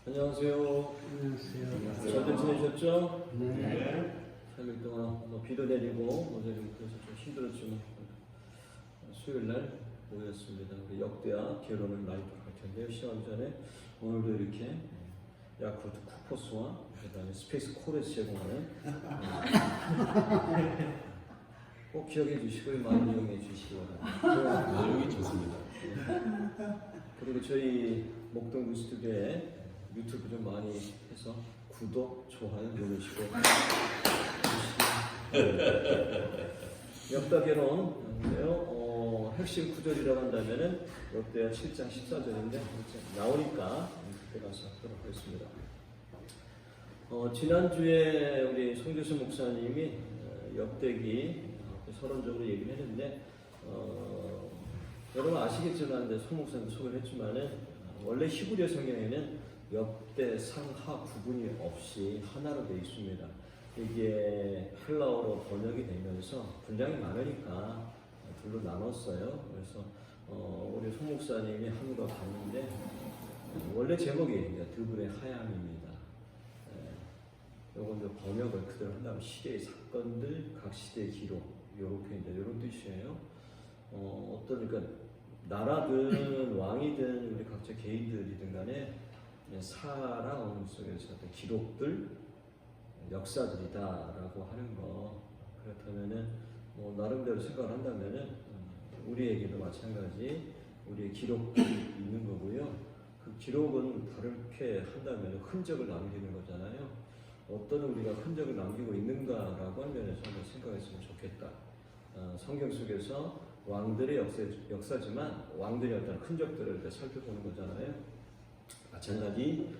안녕하세요. 안녕하세요. 잘들 지내셨죠? 네. 3일 동안 비도 내리고 어제 그래서 좀 힘들었지만 수요일날 모였습니다. 우리 역대하 결혼을 많이 할 텐데요. 시간 전에 오늘도 이렇게 야쿠르트 쿠포스와 그다음에 스페이스 코레스 제공하는 꼭 기억해 주시고 많이 이용해 주시기 바랍니다. 내용이 좋습니다. 그리고 저희 목동 뉴스튜브에 유튜브 좀 많이 해서 구독, 좋아요 누르시고 역다 결혼인데요. 핵심 구절이라고 한다면은 역대하 7장 14절인데 나오니까 그때 가서 하도록 하겠습니다. 지난주에 우리 송교수 목사님이 역대기 서론적으로 얘기를 했는데 여러분 아시겠지만 송 목사님도 소개를 했지만은 원래 히브리어 성경에는 역대 상하 구분이 없이 하나로 되어 있습니다. 이게 헬라어로 번역이 되면서 분량이 많으니까 둘로 나눴어요. 그래서 우리 송 목사님이 한 거 봤는데 원래 제목이 드불의 하양입니다. 요건 번역을 그대로 한다면 시대의 사건들, 각 시대의 기록 이렇게 이런 뜻이에요. 그러니까 나라든 왕이든 우리 각자 개인들이든 간에 살아온 속에서 어떤 기록들, 역사들이다라고 하는 거. 그렇다면은 나름대로 생각을 한다면은 우리에게도 마찬가지 우리의 기록들이 있는 거고요. 그 기록은 다르게 한다면 흔적을 남기는 거잖아요. 어떤 우리가 흔적을 남기고 있는가라고 한 면에서 한번 생각했으면 좋겠다. 성경 속에서 왕들의 역사지만 왕들의 어떤 흔적들을 살펴보는 거잖아요. 마찬가지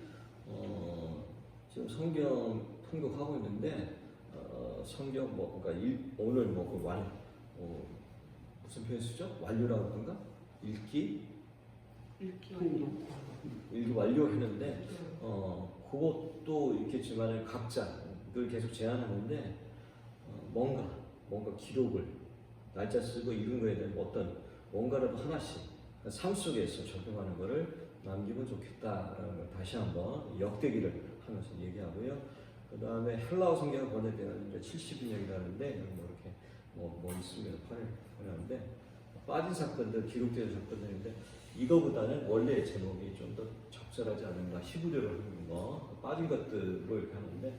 지금 성경 통독하고 있는데 성경 그러니까 오늘 무슨 표현 쓰죠? 완료라고 그런가? 읽기 완료했는데 그것도 있겠지만 각자 늘 계속 제안하는데 뭔가 기록을 날짜 쓰고 이런 거에 대한 어떤 뭔가라도 하나씩 삶 속에서 적용하는 거를 남기면 좋겠다라는 걸 다시 한번 역대기를 하면서 얘기하고요. 그 다음에 헬라어 성경을 번역되는 70인역이라는데 이렇게 있습니다. 번역하는데 빠진 사건들, 기록되는 사건들인데 이거보다는 원래 제목이 좀 더 적절하지 않은가 히브리어로 하는 거 빠진 것들로 이렇게 하는데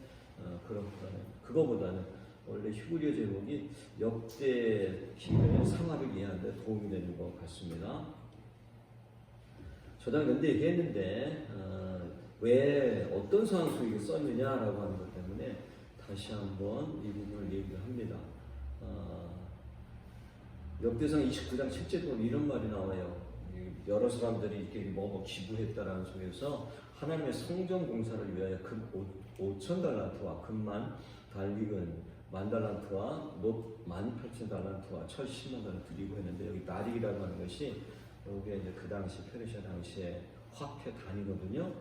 그거보다는 원래 히브리어 제목이 역대 시대의 상하를 이해하는 데 도움이 되는 것 같습니다. 저장 근데 얘기했는데 왜 어떤 상황 속에 썼느냐라고 하는 것 때문에 다시 한번 이 부분을 얘기를 합니다. 역대상 29장 7절 보면 이런 말이 나와요. 여러 사람들이 이렇게 기부했다라는 속에서 하나님의 성전 공사를 위하여 금 5,000달란트와 금만 달리근 10,000달란트와 놋 18,000달란트와 철 10만 달란트 드리고 했는데 여기 나릭이라고 하는 것이 여기에 이제 그 당시 페르시아 당시에 화폐 단위거든요.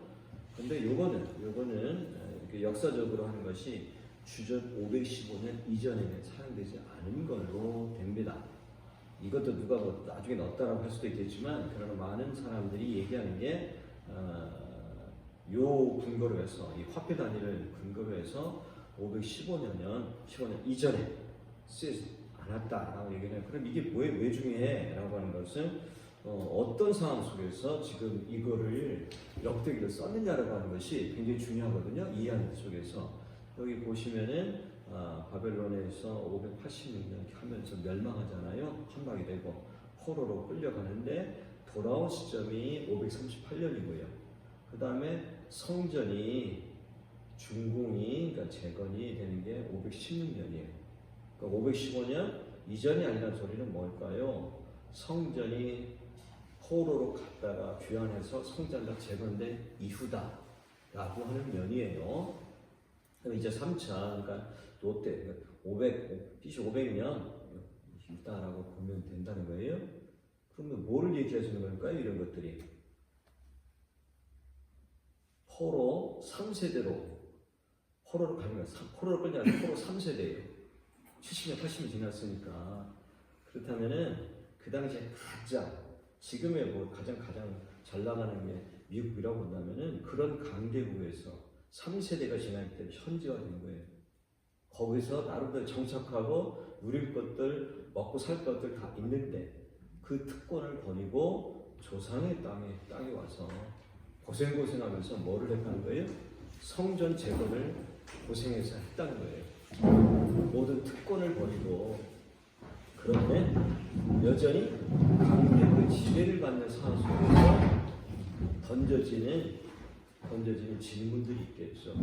근데 요거는 역사적으로 하는 것이 주전 515년 이전에는 사용되지 않은 걸로 됩니다. 이것도 누가 나중에 넣었다라고 할 수도 있겠지만 그러나 많은 사람들이 얘기하는 게 요 근거로 해서 이 화폐 단위를 근거로 해서 515년 이전에 쓰지 않았다라고 얘기를 해요. 그럼 이게 왜 중요해? 라고 하는 것은 어떤 상황 속에서 지금 이거를 역대기를 썼느냐라고 하는 것이 굉장히 중요하거든요. 이해하는 속에서 여기 보시면은 바벨론에서 586년 하면서 멸망하잖아요. 함락이 되고 포로로 끌려가는데 돌아온 시점이 538년이고요. 그 다음에 성전이 중궁이 그러니까 재건이 되는 게 516년이에요. 그러니까 515년 이전이 아니라는 소리는 뭘까요? 성전이 포로로 갔다가 귀환해서 성전도 재건된 이후다라고 하는 면이에요. 그럼 이제 3차, 그러니까 롯데 500년 이후다라고 보면 된다는 거예요. 그러면 뭐를 얘기하시는 걸까요? 이런 것들이 포로 3세대로 포로로 가는 거예요. 포로로 끌려 가는 포로 3세대예요. 70년, 80년 지났으니까 그렇다면은 그 당시에 가장 지금의 가장 잘 나가는 게 미국이라고 본다면은 그런 강대국에서 3세대가 지날 때 현지화된 거예요. 거기서 나름대로 정착하고 누릴 것들, 먹고 살 것들 다 있는데 그 특권을 버리고 조상의 땅에 와서 고생하면서 뭐를 했다는 거예요? 성전 재건을 고생해서 했다는 거예요. 모든 특권을 버리고 그런데 여전히 강대국의 지배를 받는 상황 속에서 던져지는 질문들이 있겠죠.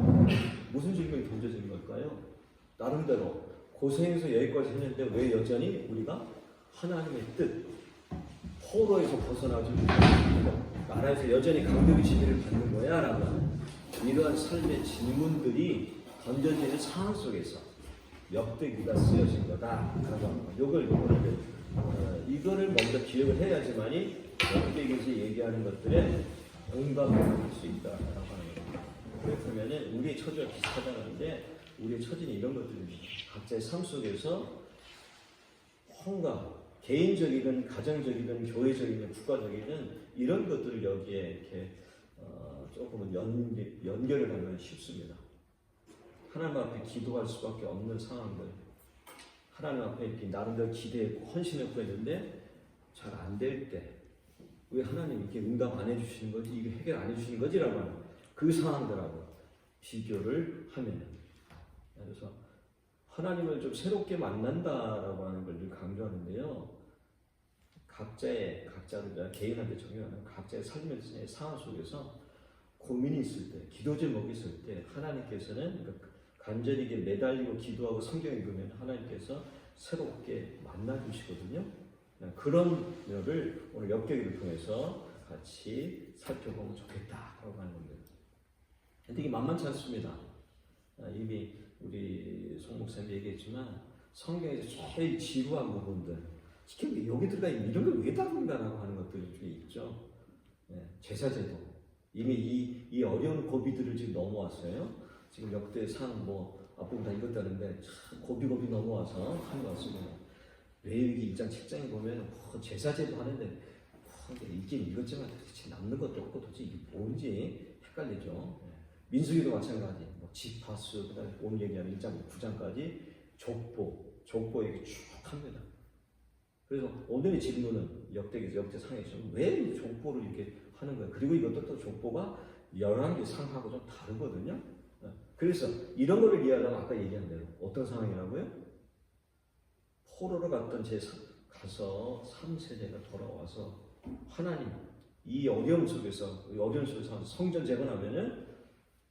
무슨 질문이 던져지는 걸까요? 나름대로 고생해서 여기까지 했는데 왜 여전히 우리가 하나님의 뜻, 포로에서 벗어나지 못하고 나라에서 여전히 강대국의 지배를 받는 거야? 라고 이러한 삶의 질문들이 던져지는 상황 속에서 역대기가 쓰여진 거다. 이거를 먼저 기억을 해야지만이 역대기에서 얘기하는 것들에 공감을 할 수 있다라고 하는 겁니다. 그렇다면은 우리의 처지와 비슷하다는데 우리의 처지는 이런 것들입니다. 각자의 삶 속에서 뭔가 개인적이든 가정적이든 교회적이든 국가적이든 이런 것들을 여기에 이렇게 조금은 연결을 하면 쉽습니다. 하나님 앞에 기도할 수밖에 없는 상황들, 하나님 앞에 이렇게 나름대로 기대했고 헌신했고 했는데 잘 안 될 때 왜 하나님 이렇게 응답 안 해주시는 거지? 이게 해결 안 해주시는 거지라고 하는 그 상황들하고 비교를 하면 그래서 하나님을 좀 새롭게 만난다라고 하는 걸 늘 강조하는데요. 각자를 개인한테 적용하는 각자의 삶의 상황 속에서 고민이 있을 때, 기도 제목이 있을 때 하나님께서는 간절히 매달리고 기도하고 성경 읽으면 하나님께서 새롭게 만나주시거든요. 그런 를 오늘 역대기를 통해서 같이 살펴보면 좋겠다라고 하는 겁니다. 근데 이게 만만치 않습니다. 이미 우리 송 목사님 얘기했지만 성경에서 제일 지루한 부분들, 특히 여기 들어가 있는 이런 걸 왜 다룬다라고 하는 것들이 좀 있죠. 제사제도 이미 이 어려운 고비들을 지금 넘어왔어요. 지금 역대상 앞부분 다 읽었다는데 참 고비 넘어와서 한 것 같습니다. 레위기 1장 7장에 보면 제사제도 하는데 읽긴 읽었지만 도대체 남는 것도 없고 도대체 이게 뭔지 헷갈리죠. 민수기도 마찬가지. 지파수 그다음에 오늘 얘기하는 1장 9장까지 족보 얘기 쭉 합니다. 그래서 오늘의 질문은 역대상에서 왜 족보를 이렇게 하는 거예요? 그리고 이것도 또 족보가 열왕기상하고 좀 다르거든요. 그래서 이런 거를 이해하려면 아까 얘기한 대로 어떤 상황이라고요? 포로로 가서 3세대가 돌아와서 하나님 이 어려움 속에서 성전 재건하면은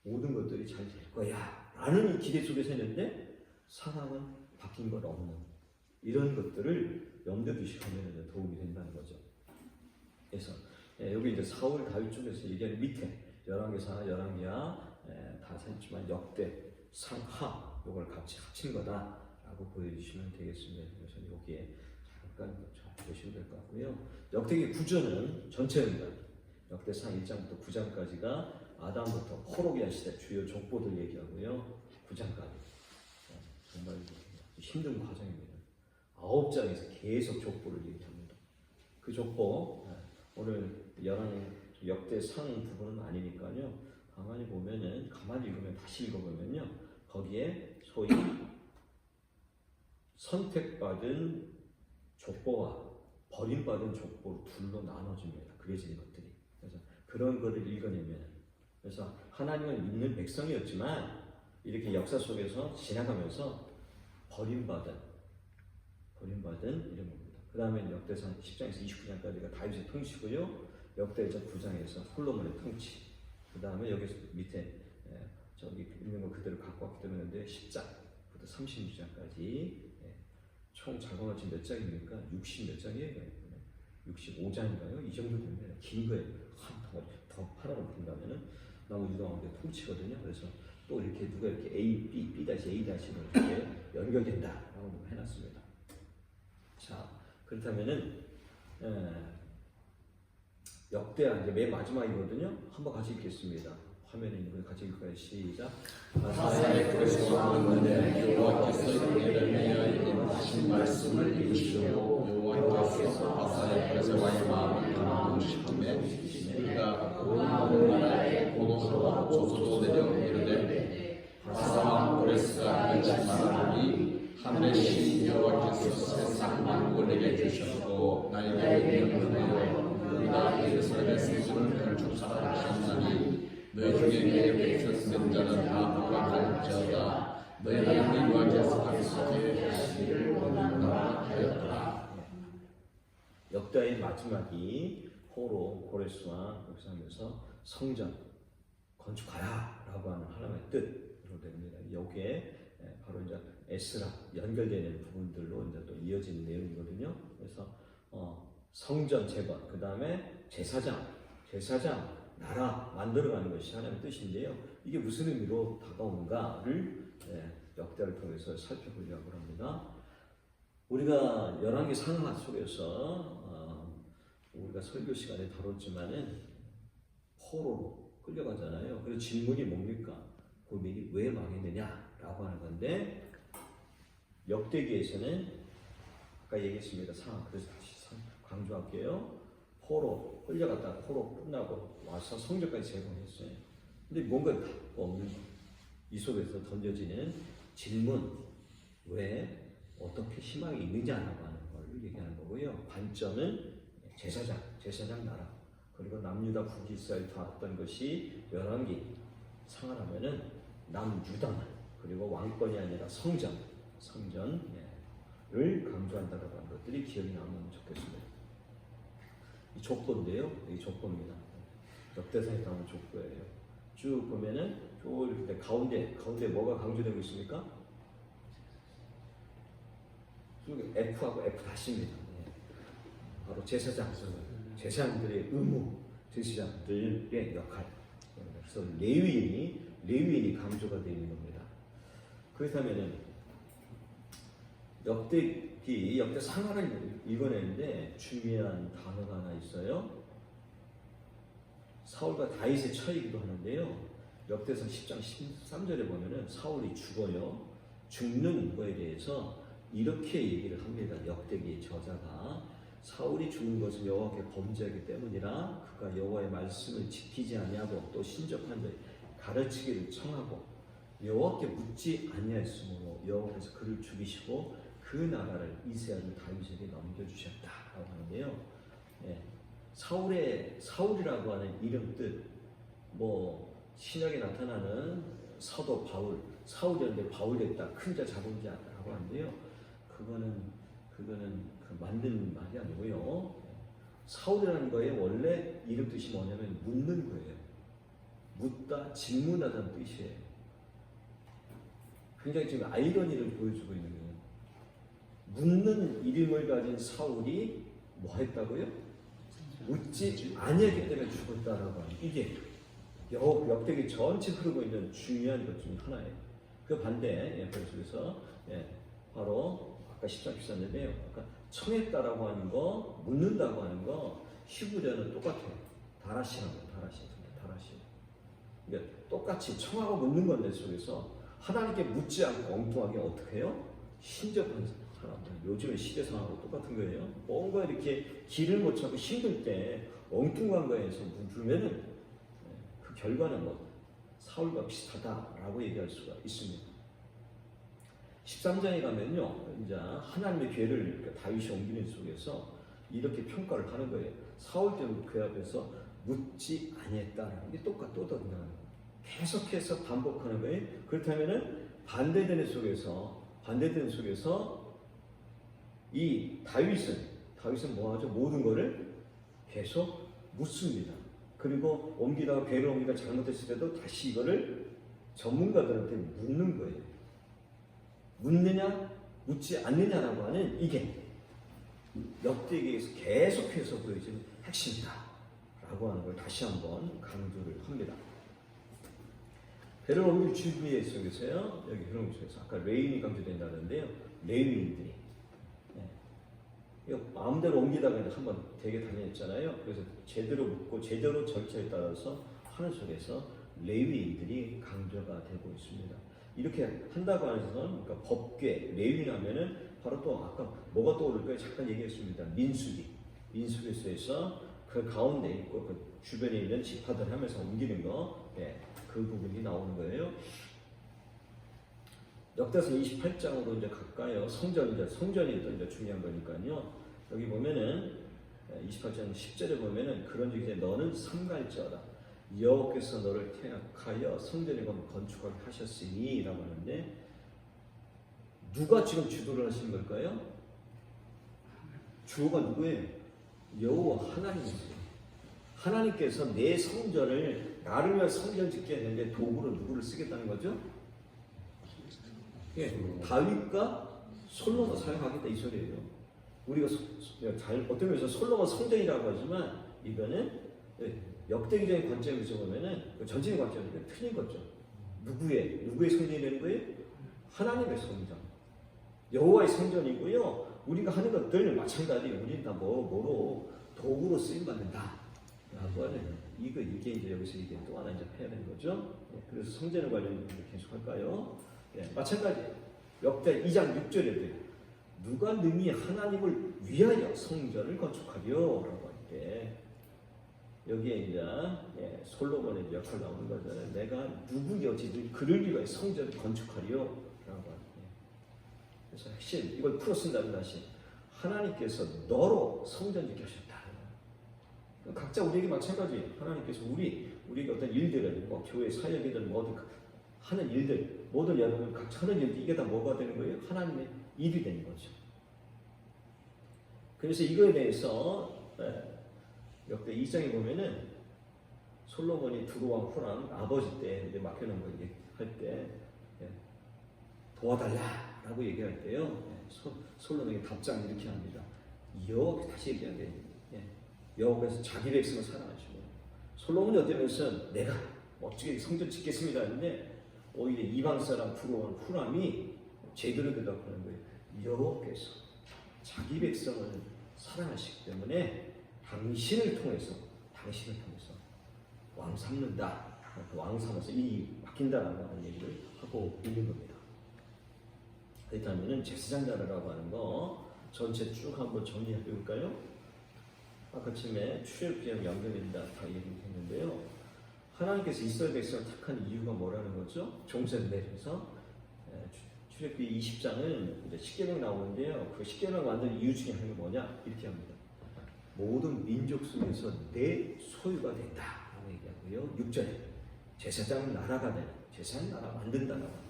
모든 것들이 잘 될 거야 라는 이 기대 속에서 했는데 상황은 바뀐 건 없는 이런 것들을 염두에 두시면 도움이 된다는 거죠. 그래서 여기 이제 사울 다윗 쪽에서 얘기하는 밑에 열왕기야 다 했지만 역대 상하 이걸 같이 합친 거다 라고 보여주시면 되겠습니다. 그래서 여기에 잠깐 보시면 될 것 같고요. 역대기 9전은 전체입니다. 역대상 1장부터 9장까지가 아담부터 호로기한 시대 주요 족보들 얘기하고요. 9장까지 정말 힘든 과정입니다. 9장에서 계속 족보를 얘기합니다. 그 족보 오늘 역대상 부분은 아니니까요. 가만히 읽으면 다시 읽어보면요. 거기에 소위 선택받은 족보와 버림받은 족보로 둘로 나눠집니다. 그려진 것들이. 그래서 그런 것을 읽어내면 그래서 하나님을 믿는 백성이었지만 이렇게 역사 속에서 지나가면서 버림받은 이런 겁니다. 그 다음에 역대상 10장에서 29장까지가 다윗의 통치고요. 역대상 9장에서 솔로몬의 통치. 그 다음에 여기서 밑에 저기 있는 거 그대로 갖고 왔기 때문에 10장부터 36장까지 총 작업은 지금 몇 장입니까? 60 몇 장이에요? 65장인가요? 이 정도 되면 긴 거예요. 더 파라로 본다면은 나머지 동안에 통치거든요. 그래서 또 이렇게 누가 이렇게 A, B, B-A-로 이렇게 연결된다라고 해놨습니다. 자, 그렇다면은 역대하 이제 맨 마지막이거든요. 한번 같이 읽겠습니다. 화면에 있는 거 같이 읽을까요? 시작. 가사의 뜻을 왕은 여호와께서 그를 내어 하신 말씀을 이루시고 여호와께서 가사의 뜻을 왕의 마음을 변화시키며 그가 온 나라에 고노도와 조소도 내려 이르되 바사왕 고레스가 이같이 말하노니 하늘의 신 여호와께서 세상 만국을 내게 주셨고 나에게 명령하여 우리가 예루살렘의 성전을 건축하라 하셨나니 너희 중에 내게 베푸셨는 자는 다 복락할지어다. 너희 하나님 여호와께서 가르치게 하시기를 원한다 하였더라. 역다의 마지막이 포로 고레스와 여기서 하면서 성전 건축하라라고 하는 하나님의 뜻으로 됩니다. 여기에 바로 이제 에스라 연결되는 부분들로 이제 또 이어지는 내용이거든요. 그래서 성전 재건, 그 다음에 제사장 나라 만들어가는 것이 하나님의 뜻인데요. 이게 무슨 의미로 다가오는가를 역대를 통해서 살펴보려고 합니다. 우리가 열왕기 상하 속에서 우리가 설교 시간에 다뤘지만은 포로로 끌려가잖아요. 그래서 질문이 뭡니까? 고민이 왜 망했느냐라고 하는 건데 역대기에서는 아까 얘기했습니다. 그래서 다시 강조할게요. 포로 끌려갔다가 포로 끝나고 와서 성전까지 재건했어요. 근데 뭔가 없는 이 속에서 던져지는 질문 왜 어떻게 희망이 있느냐라고 하는 걸 얘기하는 거고요. 관점은 제사장 나라 그리고 남유다 북이스라엘 다았던 것이 열왕기 상하라면은 남유다만 그리고 왕권이 아니라 성전을 강조한다라고 하는 것들이 기억이 나면 좋겠습니다. 이 족보인데요. 이 족보입니다. 역대상에 나오는 족보예요. 쭉 보면은 쭉 이렇게 가운데 뭐가 강조되고 있습니까? 쭉 F하고 F 다시입니다. 바로 제사장들의 의무, 제사장들의 역할. 그래서 레위인이 강조가 되어 있는 겁니다. 그렇다면은 역대 상하를 읽어내는데 중요한 단어가 하나 있어요. 사울과 다윗의 처이기도 하는데요. 역대상 10장 13절에 보면은 사울이 죽어요. 죽는 거에 대해서 이렇게 얘기를 합니다. 역대기 저자가 사울이 죽는 것은 여호와께 범죄하기 때문이라 그가 여호와의 말씀을 지키지 아니하고 또 신적한 자의 가르치기를 청하고 여호와께 묻지 아니하였으므로 여호와께서 그를 죽이시고 그 나라를 이세 아들 다윗에게 넘겨주셨다라고 하는데요. 사울이라고 하는 이름 뜻, 신약에 나타나는 사도 바울, 사울이었는데 바울 됐다, 큰 자 작은 자라고 하는데요. 그거는 그 만든 말이 아니고요. 사울이라는 거에 원래 이름 뜻이 뭐냐면 묻는 거예요. 묻다, 질문하다는 뜻이에요. 굉장히 지금 아이러니를 보여주고 있는 거예요. 묻는 이름을 가진 사울이 뭐 했다고요? 묻지 아니하기 때문에 죽었다라고 하는 이게 역대기 전체 흐르고 있는 중요한 것 중에 하나예요. 그 반대 속에서 바로 아까 10장 13인데요. 아까 청했다라고 하는 거, 묻는다고 하는 거 히브리어는 똑같아요. 다라시라고 다라시. 그러니까 똑같이 청하고 묻는 건데 속에서 하나님께 묻지 않고 엉뚱하게 어떻게 해요? 신적한 사람들. 요즘의 시대 상황하고 똑같은 거예요. 뭔가 이렇게 길을 못 찾고 힘들 때 엉뚱한 거에서 묻으면은 그 결과는 사울과 비슷하다라고 얘기할 수가 있습니다. 13장에 가면요, 이제 하나님의 괴를 다윗이 옮기는 속에서 이렇게 평가를 하는 거예요. 사울 때는 그 앞에서 묻지 아니했다라는 게 똑같다는 거예요. 계속해서 반복하는 거예요. 그렇다면은 반대되는 속에서 이 다윗은 뭐 하죠? 모든 거를 계속 묻습니다. 그리고 괴를 옮기다 잘못했을 때도 다시 이거를 전문가들한테 묻는 거예요. 묻느냐, 묻지 않느냐라고 하는 이게 역대기에서 계속해서 보여지는 핵심이다라고 하는 걸 다시 한번 강조를 합니다. 배를 옮길 준비에 속에서요, 여기 그런 곳에서 아까 레인이 강조된다는데요, 레위인들이 이거 마음대로 옮기다가 한번 되게 다녔잖아요. 그래서 제대로 묻고 제대로 절차에 따라서 하는 속에서 레위인들이 강조가 되고 있습니다. 이렇게 한다고 하는 것은 그러니까 법궤, 레위인하면은 바로 또 아까 뭐가 떠오를까요? 잠깐 얘기했습니다. 민수기에서 그 그 가운데 있고 그 주변에 있는 지파들 하면서 옮기는 거, 예, 그 부분이 나오는 거예요. 역대서 28장으로 이제 갈까요? 성전이 또 이제 중요한 거니까요. 여기 보면은 28장 10절에 보면은 그런즉 이제 너는 삼갈지어다. 여호와께서 너를 택하여 성전을 건축하게 하셨으니라고 하는데 누가 지금 주도를 하시는 걸까요? 주어가 누구예요? 여호와 하나님이세요. 하나님께서 내 성전을 나를 위한 성전 짓게 했는데 도구로 누구를 쓰겠다는 거죠? 예, 다윗과 솔로몬 사용하겠다 이 소리예요. 우리가 어떤 면에서 솔로몬 성전이라고 하지만 이거는 역대기적인 관점에서 보면은 전체적인 관점이니까 틀린 거죠. 누구의 성전이 되는 거예요? 하나님의 성전, 여호와의 성전이고요. 우리가 하는 것들 마찬가지 우리는 다 뭐로 도구로 쓰임 받는다. 라고 하는 이게 이제 여기서 이게 또 하나 이제 해야 되는 거죠. 그래서 성전을 관련 계속 할까요? 마찬가지 역대 2장 6절에 누가 능히 하나님을 위하여 성전을 건축하려 라고 할 때 여기에 이제 솔로몬의 역할 나오는 거잖아요. 내가 누구여지든 그를 위하여 성전을 건축하려 라고 할 때 그래서 핵심 이걸 풀어 쓴다면 다시 하나님께서 너로 성전 짓게 하셨다. 각자 우리에게 마찬가지 하나님께서 우리에게 어떤 일들을 교회 사역이든 뭐든 하는 일들 모든 여러분 각자 하는 일들 이게 다 뭐가 되는 거예요? 하나님의 일이 되는 거죠. 그래서 이거에 대해서 역대 2장에 보면은 솔로몬이 두로왕 후랑 아버지 때 이제 맡겨놓은 거 얘기할 때 도와달라라고 얘기할 때요 솔로몬이 답장 이렇게 합니다. 여호와께서 다시 얘기하는데 여호와께서 자기 백성을 사랑하시고 솔로몬이 어쩌면서 내가 멋지게 성전 짓겠습니다 했는데 오히려 이방 사람 두로왕 후람이 제대로 되라고 하는 거예요. 여호와께서 자기 백성을 사랑하시기 때문에 당신을 통해서 왕 삼는다. 왕 삼아서 이 맡긴다라는 하는 얘기를 하고 있는 겁니다. 그렇다면은 제사장자라고 하는 거 전체 쭉 한번 정리해 볼까요? 아까 처음에 출애굽기랑 연결된다 다 얘기했는데요. 하나님께서 이스라엘 백성을 택한 이유가 뭐라는 거죠? 종세를 내려서 출애굽기 20장은 이제 십계명 나오는데요. 그 십계명 만든 이유 중에 하나가 뭐냐? 이렇게 합니다. 모든 민족 속에서 내 소유가 된다라고 얘기하고요. 6절에 제사장 나라가 되는 제사장 나라 만든다라고 합니다.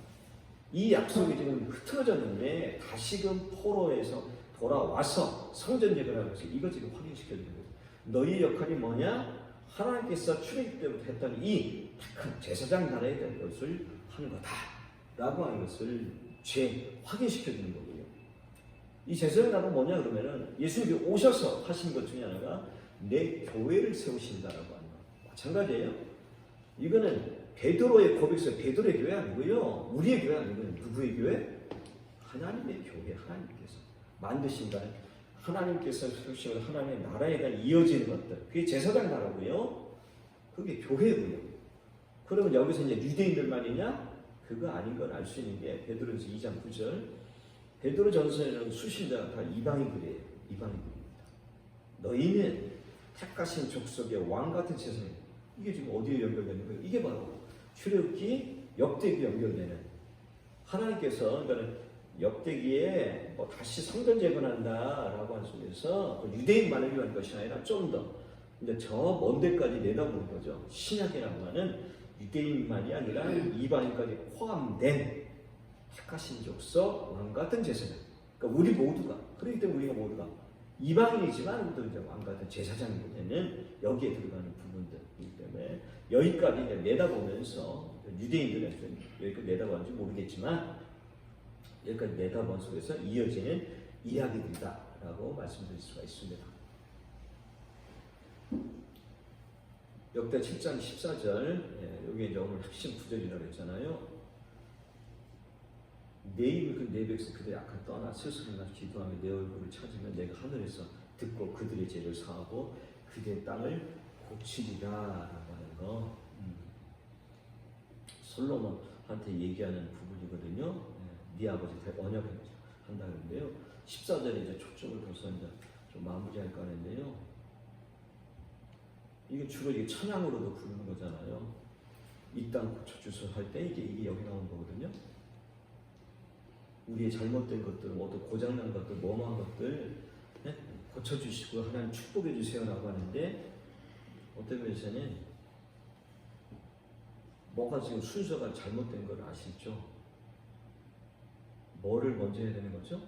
이 약속이 지금 흐트러졌는데 다시금 포로에서 돌아와서 성전 예배를 하면서 이거 지금 확인시켜주는 거예요. 너희 역할이 뭐냐? 하나님께서 출애굽 때부터 했던 이 착한 제사장 나라에 대한 것을 하는 거다라고 하는 것을 확인시켜주는 거고요. 이 제사장 나라가 뭐냐 그러면은 예수님이 오셔서 하신 것 중에 하나가 내 교회를 세우신다라고 하는 거. 마찬가지예요. 이거는 베드로의 고백서 베드로의 교회 아니고요. 우리의 교회 아니고요. 누구의 교회? 하나님의 교회. 하나님께서 만드신다. 하나님께서 세우신 하나님의 나라에 대한 이어지는 것들. 그게 제사장 나라고요. 그게 교회고요. 그러면 여기서 이제 유대인들만이냐? 그거 아닌 걸 알 수 있는 게 베드로전서 2장 9절. 베드로전서에는 수신자가 다 이방인들이에요. 이방인들입니다. 너희는 택하신 족속의 왕 같은 세상에 이게 지금 어디에 연결되는 거예요? 이게 바로 출애굽기 역대기 연결되는 하나님께서 그러니까 역대기에 뭐 다시 성전 재건한다라고 하는 속에서 유대인만을 위한 것이 아니라 좀 더 이제 저 먼 데까지 내다보는 거죠. 신약이라고 하는 유대인만이 아니라 이방인까지 포함된 택하신 족속 왕 같은 제사장. 그러니까 우리 모두가 그렇기 때문에 우리가 모두가 이방인이지만 우리도 이제 왕 같은 제사장이 되는 여기에 들어가는 부분들이기 때문에 여기까지 이제 내다보면서 유대인들은 여기까지 내다보는지 모르겠지만 여기까지 내다본 속에서 이어지는 이야기들이다라고 말씀드릴 수가 있습니다. 역대 7장 14절 여기 이제 오늘 핵심 구절이라고 했잖아요. 내 입을 내 백성 그들의 악을 떠나 스스로나 기도하며 내 얼굴을 찾으면 내가 하늘에서 듣고 그들의 죄를 사하고 그들의 땅을 고치리라 라고 하는 거 솔로몬한테 얘기하는 부분이거든요. 네 아버지 언약을 한다는데요. 14절에 이제 초점을 둬서 이제 좀 마무리할까 하는데요. 이게 주로 이게 찬양으로도 부르는 거잖아요. 이 땅 고쳐주소 할 때 이게 여기 나오는 거거든요. 우리의 잘못된 것들, 어떤 고장난 것들, 뭐만 것들 고쳐주시고 하나님 축복해 주세요라고 하는데 어떤 면에서는 뭐가 지금 순서가 잘못된 걸 아시죠? 뭐를 먼저 해야 되는 거죠?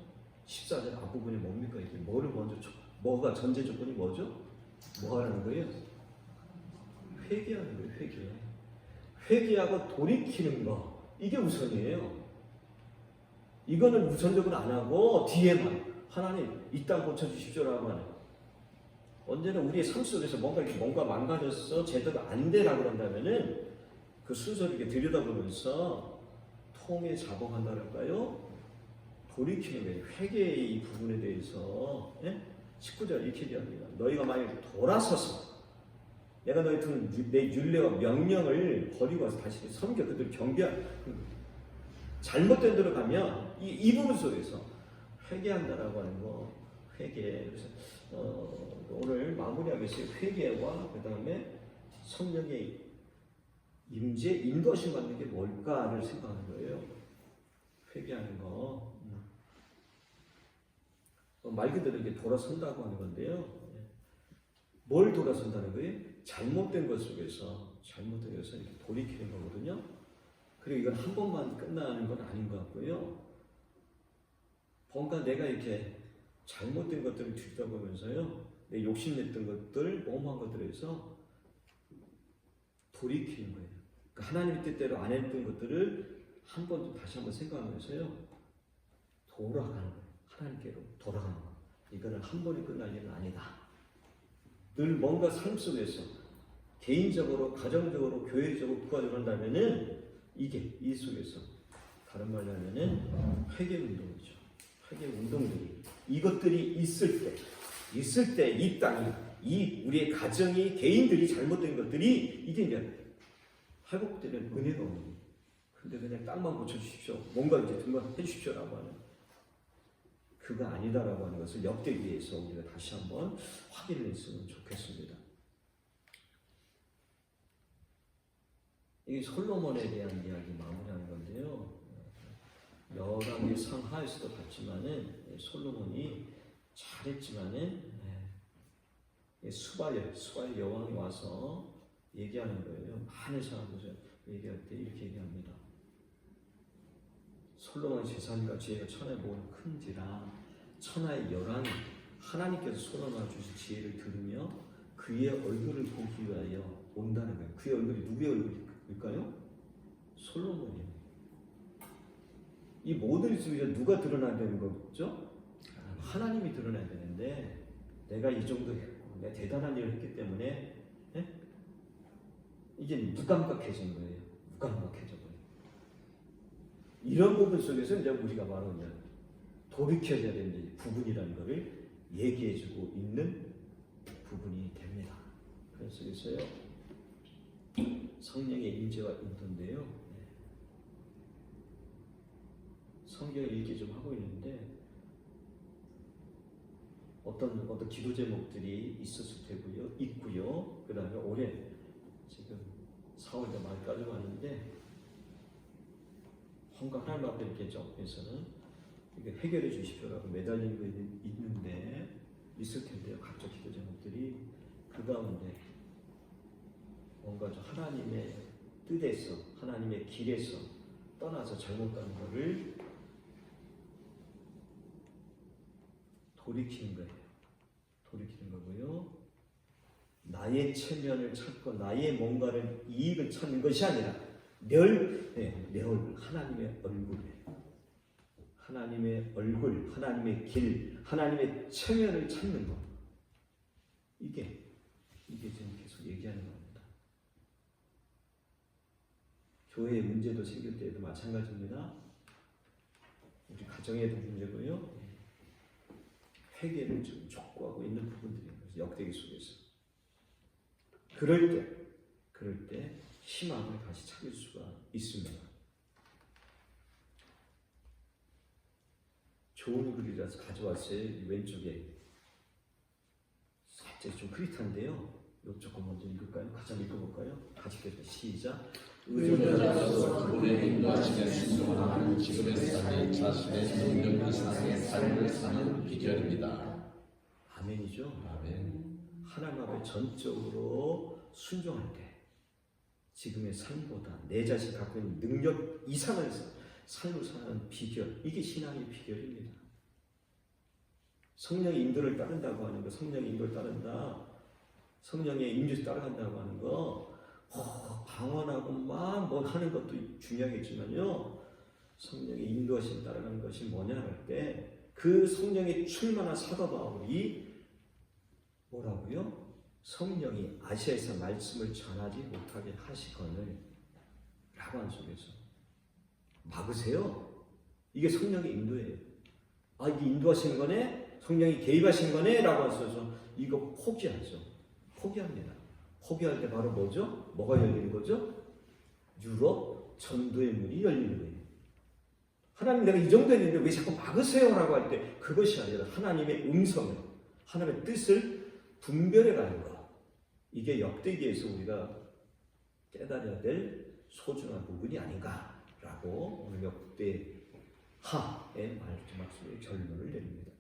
14절 앞부분이 뭡니까? 이게 뭐를 먼저 뭐가 전제 조건이 뭐죠? 뭐 하라는 거예요? 회개하는 거예요. 회개하고 돌이키는 거 이게 우선이에요. 이거는 우선적으로 안 하고 뒤에만 하나님 이 땅 고쳐주십시오라고 하는 언제나 우리의 삶 속에서 뭔가 망가졌어 제대로 안 되라고 그런다면은 그 순서를 이렇게 들여다보면서 통에 자복한다랄까요? 돌이키는 거예요. 회개의 이 부분에 대해서 19절 이렇게 얘기합니다. 너희가 만약 돌아서서 내가 너희 내 율례와 명령을 버리고 와서 다시 섬겨 그들을 경배할 잘못된 데로 가면 이 부분 속에서 회개한다라고 하는 거 회개. 그래서 오늘 마무리하겠어요. 회개와 그 다음에 성령의 임재 인도하심 받는 게 뭘까를 생각하는 거예요. 회개하는 거. 말 그대로 이렇게 돌아선다고 하는 건데요. 뭘 돌아선다는 거예요? 잘못된 것 속에서 이렇게 돌이키는 거거든요. 그리고 이건 한 번만 끝나는 건 아닌 것 같고요. 뭔가 내가 이렇게 잘못된 것들을 들여다보면서요, 내 욕심냈던 것들, 오만한 것들에서 돌이키는 거예요. 그러니까 하나님의 뜻대로 안 했던 것들을 한 번 다시 한번 생각하면서요, 돌아가는 거예요. 하나님께로 돌아가는 거예요. 이거는 한 번에 끝날 일은 아니다. 늘 뭔가 삶 속에서 개인적으로, 가정적으로, 교회적으로, 부가적으로 한다면은 이 속에서 다른 말로 하면은 회개 운동이죠. 회개 운동들이 이것들이 있을 때 이 땅이 우리의 가정이 개인들이 잘못된 것들이 이게 이제 회복되는 은혜가 오는 거예요. 근데 그냥 땅만 고쳐주십시오. 뭔가 이제 등만 해주십시오라고 하는 그거 아니다라고 하는 것을 역대기에서 우리가 다시 한번 확인을 했으면 좋겠습니다. 이게 솔로몬에 대한 이야기 마무리하는 건데요. 여러 상하에서도 봤지만은 솔로몬이 잘했지만은 수바엘 여왕이 와서 얘기하는 거예요. 많은 사람들 얘기할 때 이렇게 얘기합니다. 솔로몬 재산과 지혜가 천하에 모은 큰지라 천하의 열왕이 하나님께서 솔로몬 주신 지혜를 들으며 그의 얼굴을 보기 위하여 온다는 거예요. 그의 얼굴이 누구의 얼굴일까요? 솔로몬이에요. 이 모든 일 속에서 누가 드러나야 되는 거죠? 하나님이 드러나야 되는데 내가 이 정도 했고 내가 대단한 일을 했기 때문에 이게 무감각해진 거예요. 무감각해져 버려요. 이런 부분 속에서 이제 우리가 바로 이제 돌이켜져야 되는 부분이라는 것을 얘기해주고 있는 부분이 됩니다. 그런 속에서요 성령의 임재와 인도인데요. 성경을 읽기 좀 하고 있는데 어떤 기도 제목들이 있고요. 그 다음에 올해 지금 4월달 말까지 왔는데 뭔가 하나님 앞에 이렇게 접해서는 이게 해결해 주십시오라고 매달린 거 있는데 있을 텐데요. 각종 기도 제목들이 그 가운데 뭔가 좀 하나님의 뜻에서 하나님의 길에서 떠나서 잘못 가는 거를 돌이키는 거예요. 돌이키는 거고요. 나의 체면을 찾고 나의 뭔가를 이익을 찾는 것이 아니라 내 얼굴, 하나님의 얼굴이에요. 하나님의 얼굴, 하나님의 길, 하나님의 체면을 찾는 것. 이게 지금 계속 얘기하는 겁니다. 교회에 문제도 생길 때에도 마찬가지입니다. 우리 가정에도 문제고요. 회개를 좀 촉구하고 있는 부분들이에요. 역대기 속에서. 그럴 때 희망을 다시 찾을 수가 있습니다. 좋은 글이라서 가져왔어요. 왼쪽에 살짝 좀 흐릿한데요. 요 조금 먼저 읽을까요? 같이 한번 읽어볼까요? 같이 읽어볼까요? 시작. 의존자로서 그분의 인도하심에 순종하는 지금의 삶이 자신의 능력 이상의 삶을 사는 비결입니다. 아멘이죠. 아멘. 하나님 앞에 전적으로 순종할 때 지금의 삶보다 내 자신이 갖고 있는 능력 이상을 삶을 사는 비결, 이게 신앙의 비결입니다. 성령의 인도를 따른다고 하는 거, 성령의 인도를 따른다, 성령의 인도를 따라간다고 하는 거, 방언하고 막 뭐 하는 것도 중요하겠지만요, 성령의 인도하심 따라가는 것이 뭐냐 할 때 그 성령의 충만한 사도 바울이 뭐라고요? 성령이 아시아에서 말씀을 전하지 못하게 하시거늘 라고 한 속에서 막으세요. 이게 성령의 인도예요. 아, 이게 인도하신 거네? 성령이 개입하신 거네? 라고 하셔서 이거 포기하죠. 포기합니다. 포기할 때 바로 뭐죠? 뭐가 열리는 거죠? 유럽 전도의 문이 열리는 거예요. 하나님, 내가 이 정도 했는데 왜 자꾸 막으세요? 라고 할 때 그것이 아니라 하나님의 음성을, 하나님의 뜻을 분별해 가는 것. 이게 역대기에서 우리가 깨달아야 될 소중한 부분이 아닌가라고 오늘 역대하의 말씀의 결론을 내립니다.